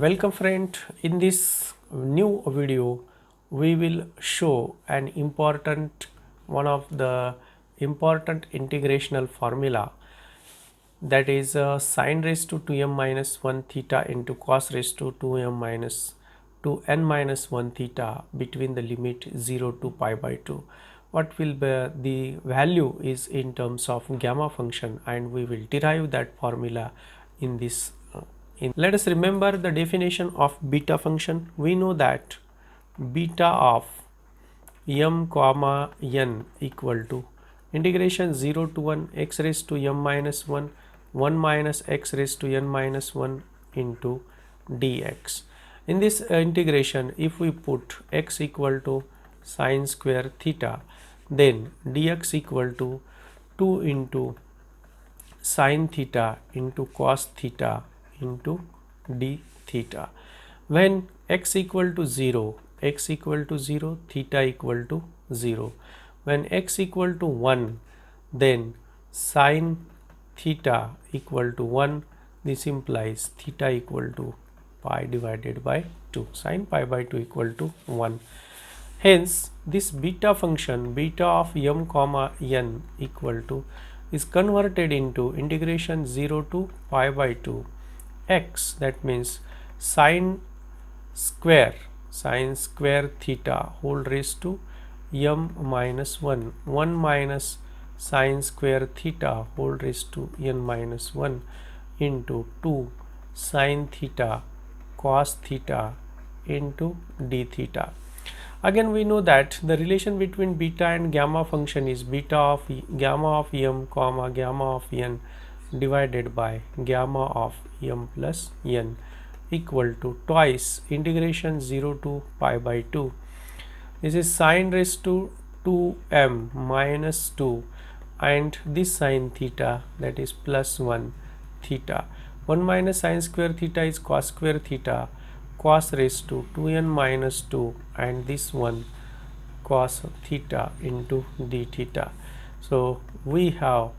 Welcome friend, in this new video we will show an important one of the important integrational formula, that is sin raised to 2m minus 1 theta into cos raised to 2m minus 2n minus 1 theta between the limit 0 to pi by 2. What will be the value is in terms of gamma function, and we will derive that formula in this let us remember the definition of beta function. We know that beta of m comma n equal to integration 0 to 1 x raised to m minus 1 1 minus x raised to n minus 1 into dx. In this integration, if we put x equal to sine square theta, then dx equal to 2 into sine theta into cos theta into d theta. When x equal to 0, x equal to 0, theta equal to 0. When x equal to 1, then sine theta equal to 1. This implies theta equal to pi divided by 2. Sine pi by 2 equal to 1. Hence, this beta function, beta of m comma n equal to is converted into integration 0 to pi by 2 x, that means sine square theta whole raised to m minus 1 1 minus sine square theta whole raised to n minus 1 into 2 sine theta cos theta into d theta. Again, we know that the relation between beta and gamma function is beta of gamma of m comma gamma of n divided by gamma of m plus n equal to twice integration 0 to pi by 2. This is sine raised to 2m minus 2, and this sine theta, that is plus 1 theta. 1 minus sine square theta is cos square theta, cos raised to 2n minus 2, and this one cos theta into d theta. So we have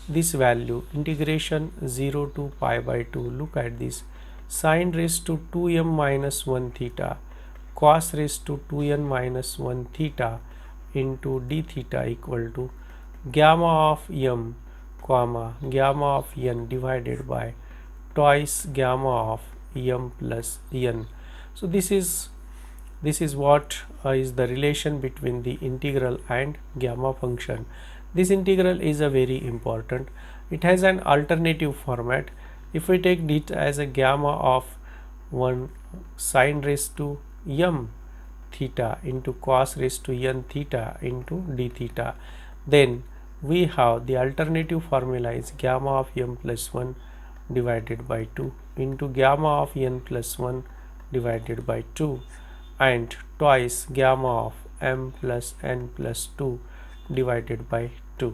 this value integration 0 to pi by 2. Look at this, sine raised to 2m minus 1 theta cos raised to 2n minus 1 theta into d theta equal to gamma of m comma gamma of n divided by twice gamma of m plus n. So this is what is the relation between the integral and gamma function. This integral is a very important. It has an alternative format. If we take it as a gamma of 1 sine raised to m theta into cos raised to n theta into d theta, then we have the alternative formula is gamma of m plus 1 divided by 2 into gamma of n plus 1 divided by 2 and twice gamma of m plus n plus 2 divided by 2.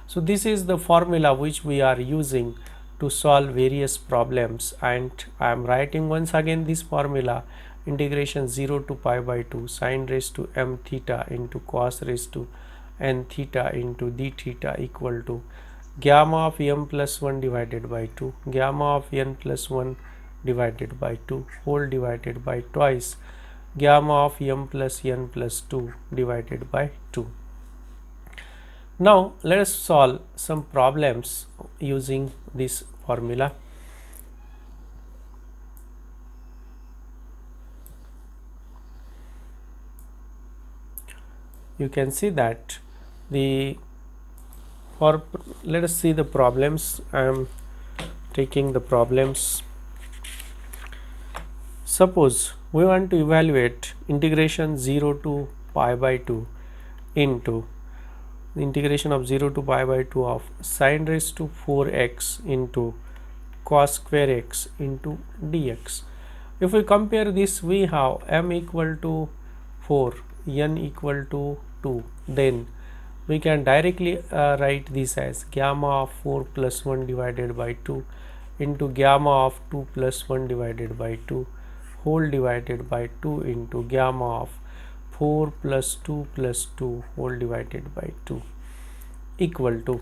So this is the formula which we are using to solve various problems, and I am writing once again this formula: integration 0 to pi by 2 sine raised to m theta into cos raised to n theta into d theta equal to gamma of m plus 1 divided by 2 gamma of n plus 1 divided by 2 whole divided by twice gamma of m plus n plus 2 divided by 2. Now let us solve some problems using this formula. You can see that let us see the problems. I am taking the problems. Suppose we want to evaluate integration 0 to pi by 2 into the integration of 0 to pi by 2 of sine raised to 4x into cos square x into dx. If we compare this, we have m equal to 4, n equal to 2. Then we can directly write this as gamma of 4 plus 1 divided by 2 into gamma of 2 plus 1 divided by 2 whole divided by 2 into gamma of 4 plus 2 plus 2 whole divided by 2 equal to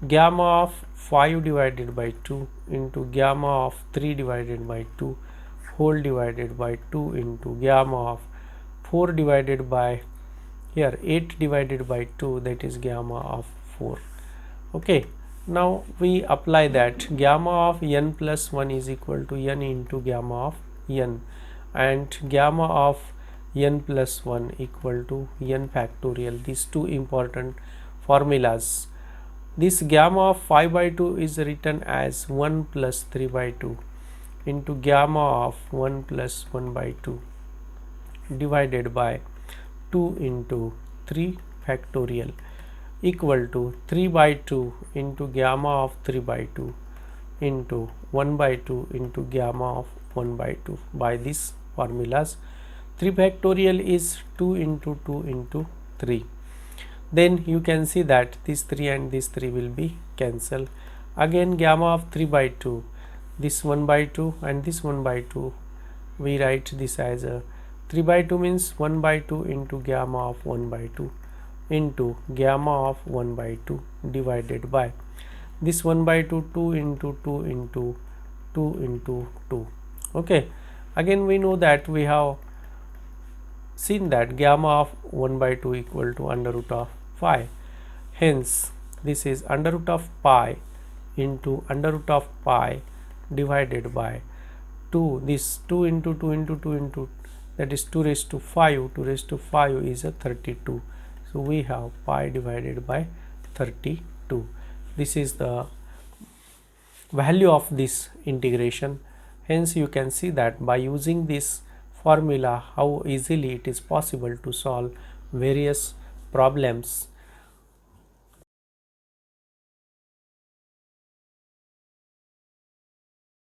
gamma of 5 divided by 2 into gamma of 3 divided by 2 whole divided by 2 into gamma of 4 divided by here 8 divided by 2, that is gamma of 4. Okay, now we apply that gamma of n plus 1 is equal to n into gamma of n, and gamma of n plus 1 equal to n factorial, these two important formulas. This gamma of 5 by 2 is written as 1 plus 3 by 2 into gamma of 1 plus 1 by 2 divided by 2 into 3 factorial equal to 3 by 2 into gamma of 3 by 2 into 1 by 2 into gamma of 1 by 2. By these formulas, 3 factorial is 2 into 2 into 3. Then you can see that this 3 and this 3 will be cancelled. Again gamma of 3 by 2, this 1 by 2 and this 1 by 2, we write this as a 3 by 2 means 1 by 2 into gamma of 1 by 2 into gamma of 1 by 2 divided by this 1 by 2, 2 into 2 into 2 into 2. Okay, again we know that we have seen that gamma of 1 by 2 equal to under root of 5. Hence this is under root of pi into under root of pi divided by 2. This 2 into 2 into 2 into, that is 2 raised to 5. 2 raised to 5 is a 32. So we have pi divided by 32. This is the value of this integration. Hence you can see that by using this formula how easily it is possible to solve various problems